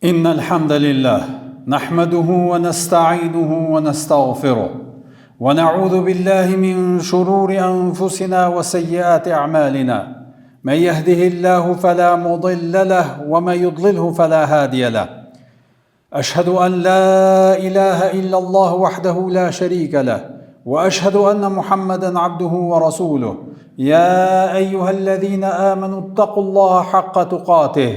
إن الحمد لله نحمده ونستعينه ونستغفره ونعوذ بالله من شرور أنفسنا وسيئات أعمالنا من يهده الله فلا مضل له ومن يضلله فلا هادي له أشهد أن لا إله إلا الله وحده لا شريك له وأشهد أن محمدا عبده ورسوله يا أيها الذين آمنوا اتقوا الله حق تقاته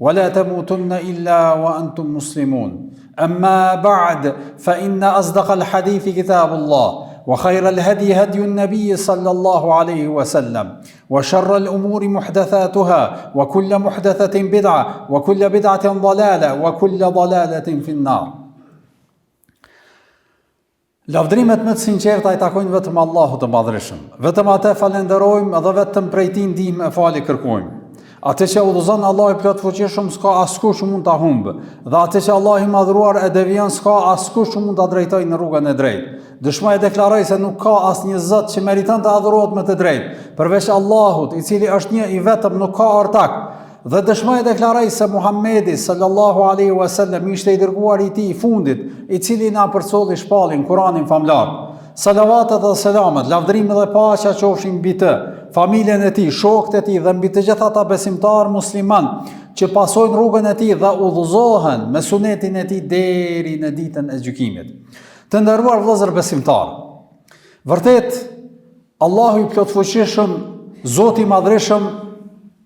ولا تموتن إلا وأنتم مسلمون أما بعد فإن أصدق الحديث كتاب الله وخير الهدي هدي النبي صلى الله عليه وسلم وشر الأمور محدثاتها وكل محدثة بدعة وكل بدعة ضلالة وكل ضلالة في النار. Lavdrimet më të sinqerta i takojnë vetëm Allahut të Madhërisëm. Vetëm atë falenderojmë dhe vetëm prej tij ndihmë e falje kërkojmë. Atë që udhëzon Allahu i plot fuqishëm s'ka askush që mund ta humbë, dhe atë që Allahu i madhruar e devijon s'ka askush që mund ta drejtojë në rrugën e drejtë. Dëshmoj e deklaroj se nuk ka asnjë Zot që meriton të adhurohet me të drejtë, përveç Allahut, i cili është një i vetëm, nuk ka ortak. Dhe dëshmoj e deklaroj se Muhamedi sallallahu alaihi wasallam ishte i dërguar i tij i fundit, i cili na përcolli shpallin Kur'anin famlar. Salavatet dhe selamet, lavdrimi dhe paqja qofshin mbi të, familjen e tij, shokët e tij dhe mbi të gjithë ata besimtar musliman që pasojnë rrugën e tij dhe udhëzohen me sunetin e tij deri në ditën e gjykimit. Të nderuar vëllezër besimtar, vërtet Allahu i plotfuqishëm, Zoti i Madhërisëm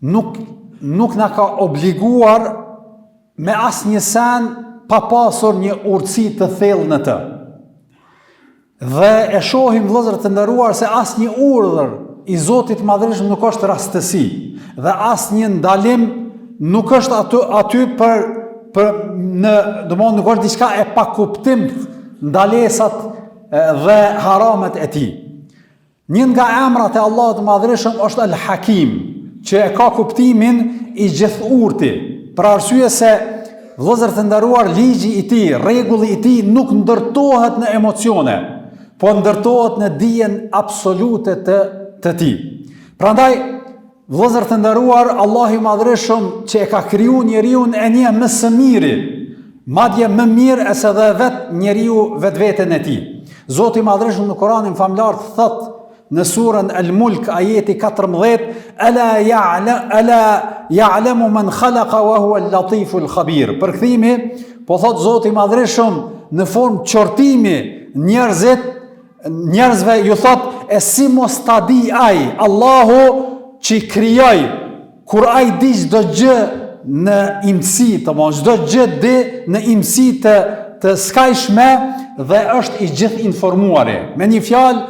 nuk na ka obliguar me asnjë sen pa pasur një urtësi të thellë në të. Dhe e shohim vëllezër të nderuar se asnjë urdhër i Zotit Madhërisëm nuk është rastësi, dhe asnjë ndalim nuk është aty nuk është diçka e pakuptim ndalesat dhe haramet e tij. Një nga emrat e Allahut të Madhërisëm është Al-Hakim, që e ka kuptimin i gjithurti, për arsye se vëllezër të nderuar, ligji i tij, rregulli i tij nuk ndërtohet në emocione, po ndërtohet në dijen absolute të tij. Prandaj, vëllezër të nderuar, Allahu i Madhërisëm që e ka kriju njeriu e njeh më së miri, madje më mirë se dhe vetë njeriu vetveten e tij. Zoti i Madhërisëm në Kur'anin famlar thotë në surën Al-Mulk ajeti 14: Ala ya'lamu man khalaqa wa huwa al-latifu al-khabir. Përkthimi, po thot Zoti i Madhërisëm në formë qortimi njerëzve ju thot, e si mos ta di ai, Allahu që krijoi, kur ai di çdo gjë në imësi, çdo gjë di në imësi të skajshme dhe është i gjithë informuari. Me një fjalë,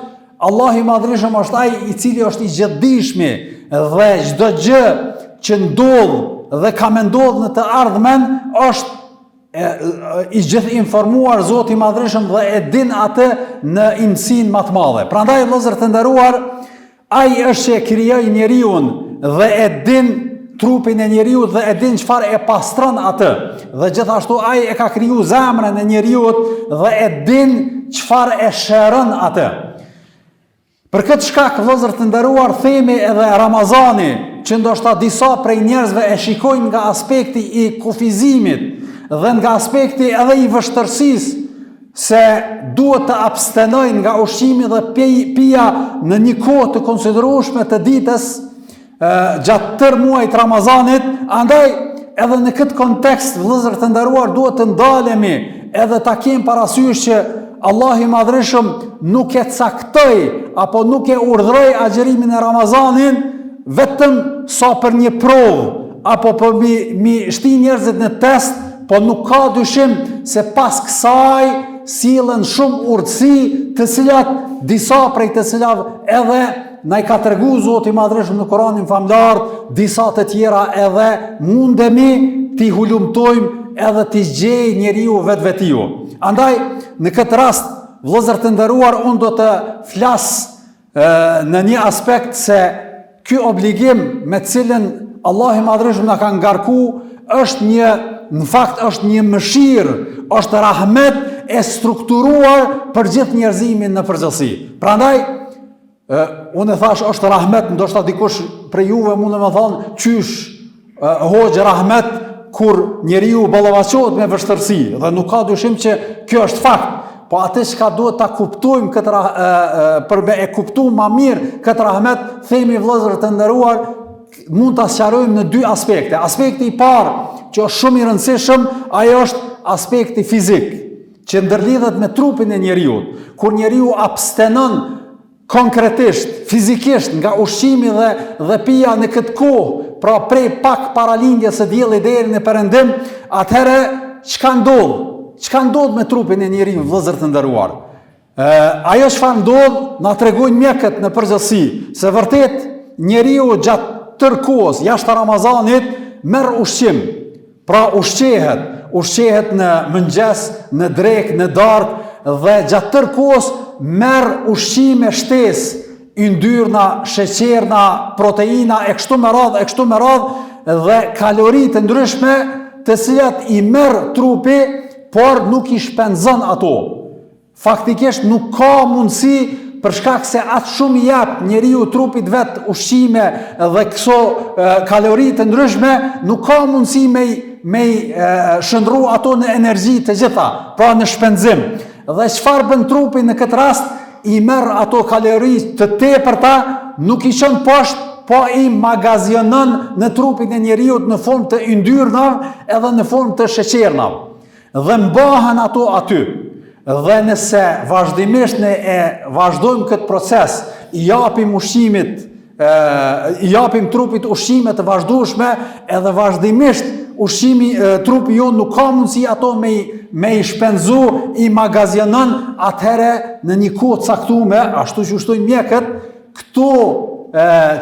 Allahu i Madhërisëm është ai i cili është i gjithdijshmi dhe çdo gjë që ndodh dhe ka më ndodhur në të ardhmen është i gjithë informuar Zoti i Madhërisëm dhe e din atë në imësinë më të madhe. Prandaj vëllezër të nderuar, ai është që e krijoi njeriu dhe e din trupin e njeriu dhe e din çfarë e pastron atë. Dhe gjithashtu ai e ka kriju zemrën e njeriu dhe e din çfarë e shëron atë. Për këtë shkak, vëllezër të nderuar, themi edhe Ramazani, që ndoshta disa prej njerëzve e shikojnë nga aspekti i kufizimit dhe nga aspekti edhe i vështërësisë, se duhet të abstenojnë nga ushqimi dhe pija në një kohë të konsiderueshme të ditës gjatë tërë muajit Ramazanit. Andaj edhe në këtë kontekst, vëllezër të nderuar, duhet të ndalemi edhe ta kemi parasysh që Allahu i Madhërisëm nuk e caktoi apo nuk e urdhëroi agjërimin e Ramazanit vetëm sa për një provë apo për mi shti njerëzit në test, po nuk ka dyshim se pas kësaj sillen shumë urtësi, të cilat disa prej të cilave edhe na i ka treguar Zoti i Madhërisëm në Kur'anin famlar, disa të tjera edhe mundemi t'i hulumtojmë edhe t'i gjej njeriu vetvetiu. Andaj, në këtë rast, vëllezër të nderuar, unë do të flas në një aspekt se ky obligim me cilën Allahu i Madhërisëm na ka ngarku në fakt është një mëshirë, është rahmet e strukturuar për gjithë njerëzimin në përgjithësi. Prandaj, unë e thash është rahmet, ndoshta dikush për juve mund të më thonë, qysh hoxh rahmet, kur njeriu ballavaçohet me vështirësi, dhe nuk ka dyshim që kjo është fakt. Po atë çka duhet ta kuptojmë këtë për me e kuptuar më mirë këtë rahmet, themi vëllezër të nderuar, mund ta sqarojmë në dy aspekte. Aspekti i parë, që është shumë i rëndësishëm, ajo është aspekti fizik, që ndërlidhet me trupin e njeriu. Kur njeriu abstenon konkretisht, fizikisht nga ushqimi dhe pija në këtë kohë, pra prej pak paralindjes së diellit deri në perëndim, atëherë çka ndodh? Çka ndodh me trupin e njeriu, vëllezër të nderuar? Ajo çfarë ndodh na tregojnë mjekët në përgjithësi, se vërtet njeriu gjatë tërë kohës jashtë Ramazanit merr ushqim. Pra ushqehet në mëngjes, në drekë, në darkë, dhe gjatë tërë kohës merr ushqime shtesë, yndyrna, sheqerna, proteina, e kështu me radhë, dhe kalori të ndryshme, të cilat i merr trupi, por nuk i shpenzon ato. Faktikisht nuk ka mundësi, për shkak se atë shumë i jap njeriu trupit vet ushqime dhe këso kalori të ndryshme, nuk ka mundësi me shndru ato në energji të gjitha, pra në shpenzim. Dhe çfarë bën trupi në këtë rast? I merr ato kalori të tepërta, nuk i çon poshtë, po i magazionon në trupin e njeriu në formë të yndyrnave edhe në formë të sheqernave. Dhe mbahen ato aty. Dhe nëse vazhdimisht ne e vazhdojmë këtë proces, i japim trupit ushqime të vazhdueshme, edhe vazhdimisht trupi jonë nuk ka mundësi ato me i shpenzu, i magazionon, atëhere në një kohë caktuar, ashtu që ushtojnë mjekët, këto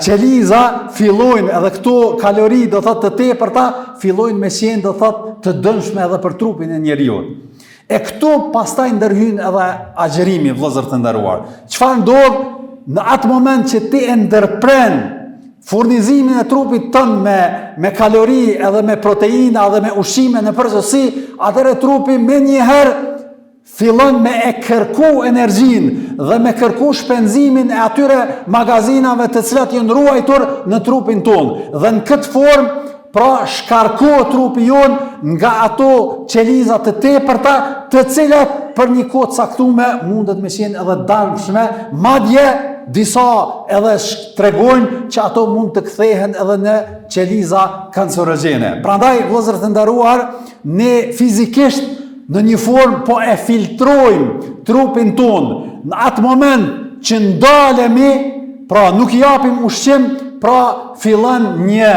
qeliza fillojnë, edhe këto kalori do thotë të tepërta fillojnë me qenë do thotë të dëmshme edhe për trupin e njeriu. E këto pastaj ndërhyn edhe agjerimi, vëllezër të nderuar. Çfarë ndodh në atë moment që ti e ndërpren furnizimin e trupit tënd me kalori edhe me proteina edhe me ushqime në përgjithësi, atëherë trupi menjëherë fillon me e kërku energjinë dhe me kërku shpenzimin e atyre magazinave të cilat janë ruajtur në trupin tonë. Dhe në këtë formë, pra shkarkohet trupi jonë nga ato qelizat të tepërta, të cilat për një kohë caktuar mundet me qenë edhe dëmshme, madje disa edhe tregojnë që ato mund të kthehen edhe në qeliza kancerogjene. Prandaj, vëllezër të nderuar, ne fizikisht në një formë po e filtrojmë trupin tonë. Në atë moment që ndalemi, pra nuk i japim ushqim, pra fillon një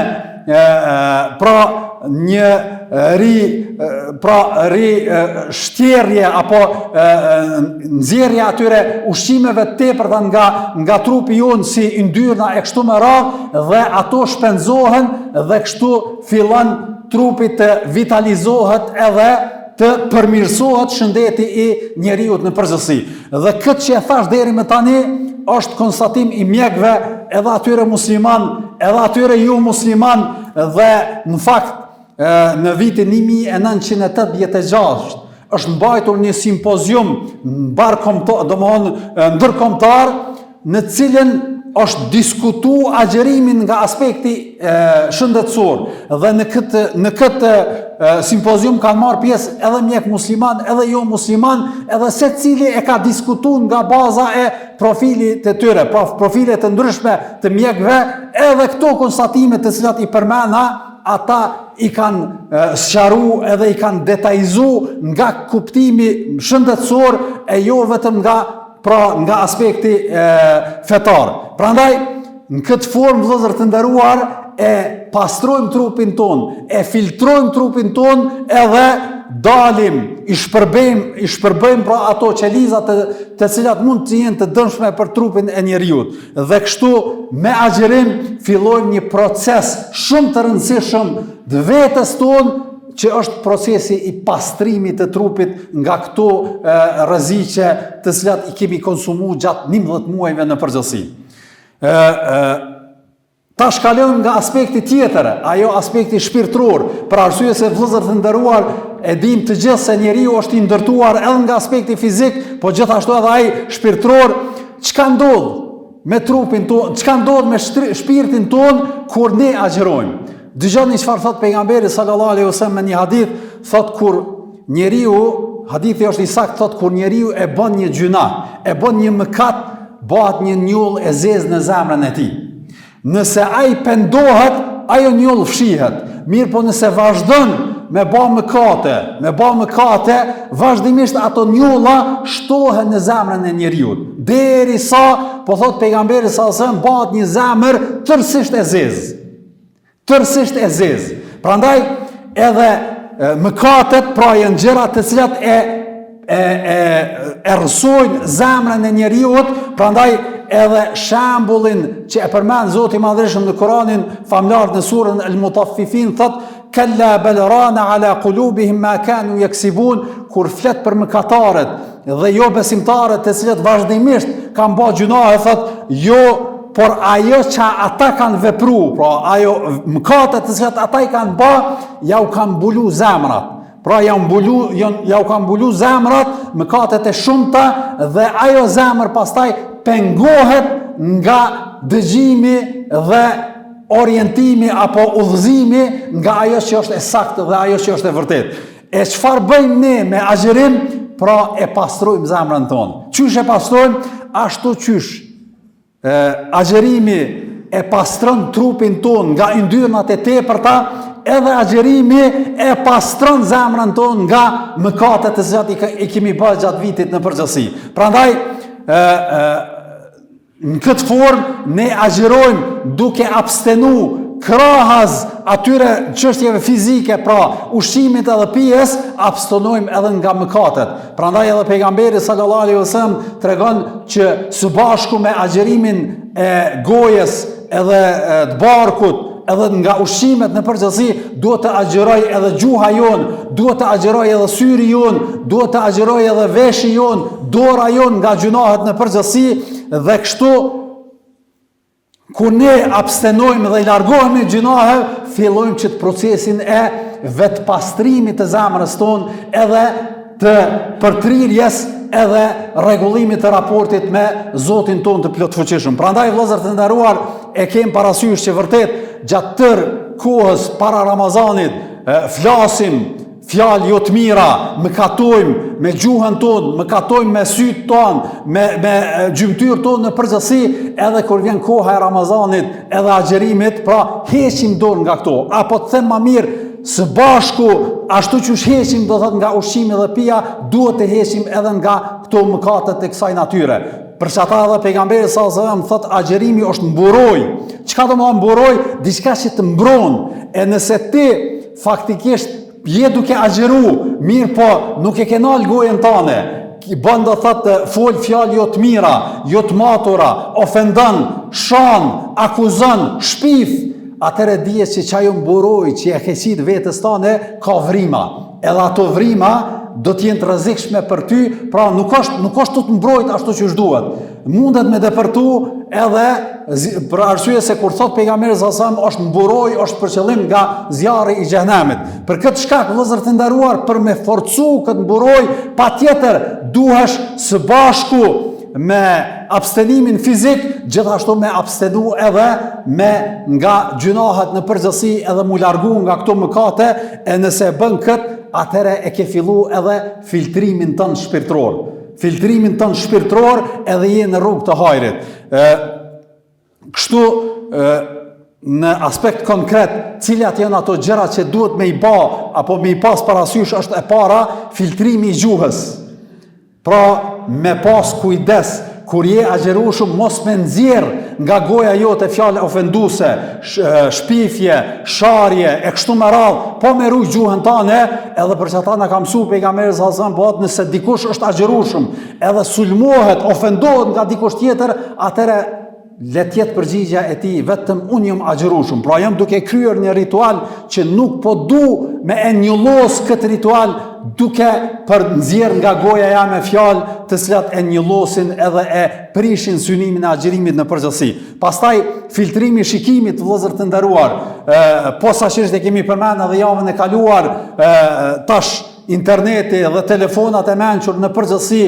shtjerje apo nxjerrje atyre ushqimeve tepërta nga trupi jonë si yndyrna e kështu me radhë, dhe ato shpenzohen dhe kështu fillon trupi të vitalizohet edhe të përmirësohet shëndeti i njeriu në përgjithësi. Dhe këtë që e thash deri më tani është konstatim i mjekëve, edhe atyre musliman, edhe atyre jo musliman, dhe në fakt në vitin 1986 është mbajtur një simpozium ndërkombëtar në cilën është diskutu agjerimin nga aspekti shëndetësor, dhe në këtë simpozium kanë marrë pjesë edhe mjek musliman, edhe jo musliman, edhe se cili e ka diskutu nga baza e profilit të tyre, profilet të ndryshme të mjekve, edhe këto konstatime të cilat i përmena, ata i kanë sqaru edhe i kanë detajzu nga kuptimi shëndetësor e jo vetëm nga aspekti fetar. Prandaj, në këtë formë, vëllezër të nderuar, e pastrojmë trupin tonë, e filtrojmë trupin tonë, edhe dalim, i shpërbëjmë pra ato qelizat të cilat mund të jenë të dëmshme për trupin e njeriut. Dhe kështu, me agjerim, fillojmë një proces shumë të rëndësishëm të vetes tonë, që është procesi i pastrimit të trupit nga këto rreziqe të cilat i kemi konsumu gjatë 11 muajve në përgjithësi. Ta shkalojmë nga aspekti tjetër, ajo aspekti shpirtëror, për arsye se vëllezër të nderuar, e dim të gjithë se njeriu është i ndërtuar edhe nga aspekti fizik, po gjithashtu edhe ai shpirtëror. Çka ndodh me trupin tonë, çka ndodh me shpirtin tonë kur ne agjerojmë? Dëgjoni çfarë thot pejgamberi sallallahu alaihi wasallam në një hadith, thot kur njeriu, hadithi është i saktë, thot kur njeriu e bën një gjuna, e bën një mëkat, bëhet një njoll e zezë në zemrën e tij. Nëse ai pendohet, ajo njoll fshihet. Mirë, po nëse vazhdon me bë mëkate, vazhdimisht ato njolla shtohen në zemrën e njeriu. Derisa, po thot pejgamberi sallallahu alaihi wasallam, bëhet një zemër tërësisht e zezë. Tërësisht e zezë. Prandaj edhe mëkatet, pra janë gjëra të cilat e rësojnë zemrën e njeriut, prandaj edhe shembullin që e përmend Zoti i Madhërisht në Kur'anin famlar në surën Al-Mutaffifin, thot kalla bal rana ala qulubihim ma kanu yaksibun, kur flet për mëkatarët dhe jo besimtarët të cilët vazhdimisht kanë bërë gjunahe, thot jo, por ajo që ata kanë vepru, pra ajo mëkatet të cilat ata i kanë bërë, ja u kanë mbulu zemrat. Pra ja u kanë mbulu zemrat, mëkatet e shumta, dhe ajo zemër pastaj pengohet nga dëgjimi dhe orientimi apo udhëzimi nga ajo që është e saktë dhe ajo që është e vërtetë. E çfarë bëjmë ne me agjërim? Pra e pastrojmë zemrën tonë. Qysh e pastrojmë? Ashtu qysh agjërimi e pastron trupin tonë nga yndyrnat e tepërta, edhe agjërimi e pastron zemrën tonë nga mëkatet të cilat i kemi bërë gjatë vitit në përgjithësi. Prandaj në këtë formë ne agjërojmë duke abstenu krahas atyre çështjeve fizike, pra ushqimit edhe pijes, abstenojmë edhe nga mëkatet. Prandaj edhe pejgamberi sallallahu alaihi wasallam tregon që së bashku me agjërimin e gojës edhe të barkut, edhe nga ushqimet në përgjithësi, duhet të agjëroj edhe gjuha jonë, duhet të agjëroj edhe syri jonë, duhet të agjëroj edhe veshi jonë, dora jonë nga gjunahet në përgjithësi, dhe kështu kur ne abstenojmë dhe i largohemi gjunahe, fillojmë që të procesin e vetë pastrimit të zemrës tonë, edhe të përtrirjes, edhe rregullimit të raportit me Zotin tonë të plotfuqishëm. Prandaj vëllezër të nderuar, e kem parasysh që vërtet gjatë tërë kohës para Ramazanit flasim fjalë jo të mira, mëkatojmë me gjuhën tonë, mëkatojmë me sytë tonë, me gjymtyrë tonë në përgjithësi, edhe kur vjen koha e Ramazanit, edhe agjërimit, pra heqim dorë nga këto, apo të them më mirë, së bashku, ashtu që heqim do thot nga ushqimi dhe pija, duhet të heqim edhe nga këto mëkatet e kësaj natyre. Për që ata edhe pejgamberi sallallahu alaihi wasallam thot agjërimi është mburoj. Çka do të thotë mburoj? Diçka që të mbron. E nëse ti faktikisht je duke agjëru, mirë po nuk e ke nal gojën tane, bën do thotë fol fjalë jo të mira, jo të matura, ofendon, shan, akuzon, shpif, atëre dihet që çajo mburoj që e ke qit vetes tane ka vrima. Edhe ato vrima do të jenë të rrezikshme për ty, pra nuk është të mbrojt ashtu që duhet. Mundet me depërtu edhe për arsye se kur thot pejgamberi sallallahu alajhi wasallam është mburoj, është për qëllim nga zjarri i xhenemit. Për këtë shkak, vëllezër të nderuar, për me forcu këtë mburoj, patjetër duhesh së bashku me abstenimin fizik, gjithashtu me abstenu edhe me nga gjunahet në përgjithësi, edhe mu largu nga këto mëkate, e nëse bën këtë, atëre e ke fillu edhe filtrimin tënë shpirtëror. Filtrimin tënë shpirtëror edhe je në rrugë të hajrit. Kështu, në aspekt konkret, cilat janë ato gjëra që duhet me i ba, apo me i pas parasysh, është e para, filtrimi i gjuhës. Pra, me pas kujdes, kur je agjërushëm, mos me nxjerr nga goja jote fjalë ofenduse, shpifje, sharje, e kështu me radhë, po me ruaj gjuhën tane, edhe për që ata na ka mësuar pejgamberi sallallahu alajhi wasallam, po nëse dikush është agjërushëm, edhe sulmohet, ofendohet nga dikush tjetër, atëre le të jetë përgjigja e tij vetëm unë jam agjërushëm. Pra jam duke kryer një ritual që nuk po du me e njollos këtë ritual, duke për nxjerr nga goja jam e fjalë të cilat e njollosin edhe e prishin synimin e agjërimit në përgjithësi. Pastaj filtrimi i shikimit, vëllezër të nderuar, posaçërisht e kemi përmendur edhe javën e kaluar, tash interneti dhe telefonat e mençur në përgjithësi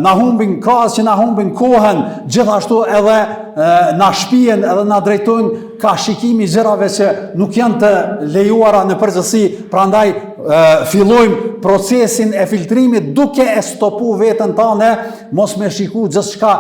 na humbin kohën, që na humbin kohën, gjithashtu edhe na shpihen edhe na drejtojnë ka shikimi gjërave që nuk janë të lejuara në përgjithësi. Prandaj fillojmë procesin e filtrimit duke e stopu veten tane, mos me shiku gjithçka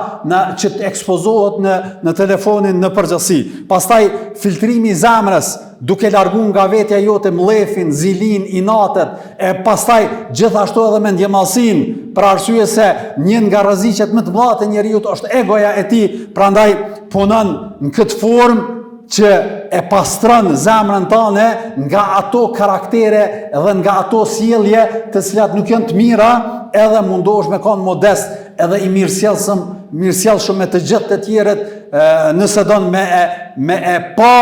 që të ekspozohet në telefonin në përgjithësi. Pastaj filtrimi i zemrës, duke largu nga vetja jote mllefin, zilin, inatet, e pastaj gjithashtu edhe mendjemallësin, për arsye se një nga rreziqet më të mëdha të njeriut është egoja e tij, prandaj punon në këtë formë që e pastron zemrën tane nga ato karaktere dhe nga ato sjellje të cilat nuk janë të mira, edhe mundohesh me qenë modest edhe i mirësjellshëm me të gjithë të tjerët, nëse don me e pa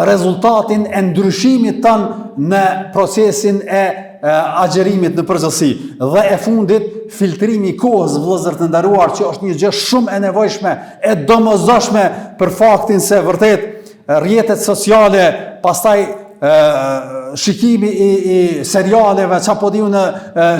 rezultatin e ndryshimit tënë në procesin e agjerimit në përgjithësi. Dhe e fundit, filtrimi i kohës, vëllezër të nderuar, që është një gjë shumë e nevojshme, e domosdoshme për faktin se vërtet rrjetet sociale, pastaj shikimi i serialeve, çapo diu në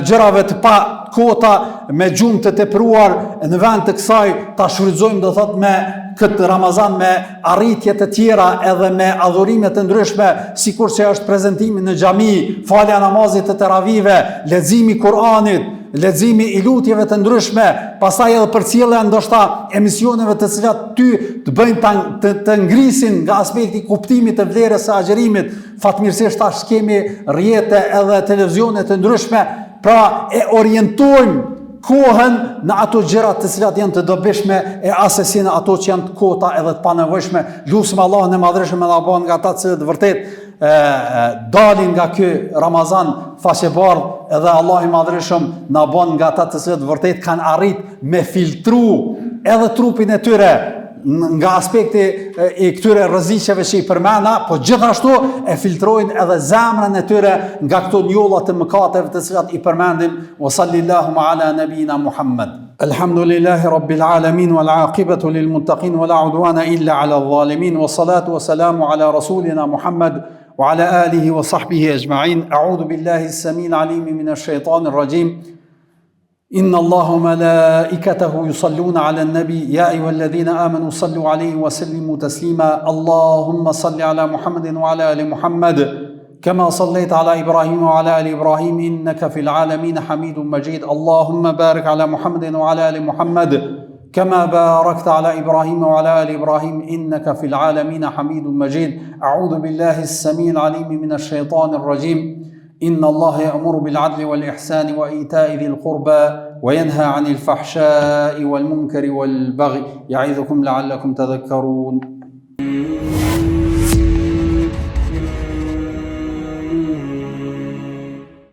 gjërave të pa kota, me gjumë të tepruar, në vend të kësaj ta shfrytëzojmë, do thot, me këtë Ramazan me arritje të tjera edhe me adhurime të ndryshme, sikur që është prezantimi në xhami, falja namazit të teravive, leximi i Kuranit, leximi i lutjeve të ndryshme, pastaj edhe përcjellja ndoshta emisioneve të cilat ty të bëjnë të ngrisin nga aspekti i kuptimit të vlerës së agjerimit. Fatmirësisht tash kemi rrjete edhe televizione të ndryshme, pra e orientojmë kohën në ato gjëra të cilat janë të dobishme, e asesi në ato që janë të kota edhe të panevojshme. Lutim Allahun e Madhreshëm me na bën nga ata që vërtet dalin nga ky Ramazan faqebardh, edhe Allah i Madhreshëm na bën nga ata të cilët vërtet kanë arrit me filtru edhe trupin e tyre nga aspekti i këtyre rreziqeve që i përmenda, po gjithashtu e filtrojnë edhe zemrën e tyre nga këto njolla të mëkateve të cilat i përmendim. Wa sallallahu ala nabina Muhammad. Alhamdulillahi rabbil alamin wal aqibatu lil muttaqin wala udwana illa ala adh-dhalimin wa salatu wa salamu ala rasulina Muhammad wa ala alihi wa sahbihi ajma'in. A'udhu billahi as-samil alim minash shaitanir rajim. إن الله وملائكته يصلون على النبي يا أيها الذين آمنوا صلوا عليه وسلموا تسليما اللهم صل على محمد وعلى آل محمد كما صليت على إبراهيم وعلى آل إبراهيم إنك في العالمين حميد مجيد اللهم بارك على محمد وعلى آل محمد كما باركت على إبراهيم وعلى آل إبراهيم إنك في العالمين حميد مجيد أعوذ بالله السميع العليم من الشيطان الرجيم إن الله يأمر بالعدل والإحسان وإيتاء ذي القربى وينهى عن الفحشاء والمنكر والبغي يعظكم لعلكم تذكرون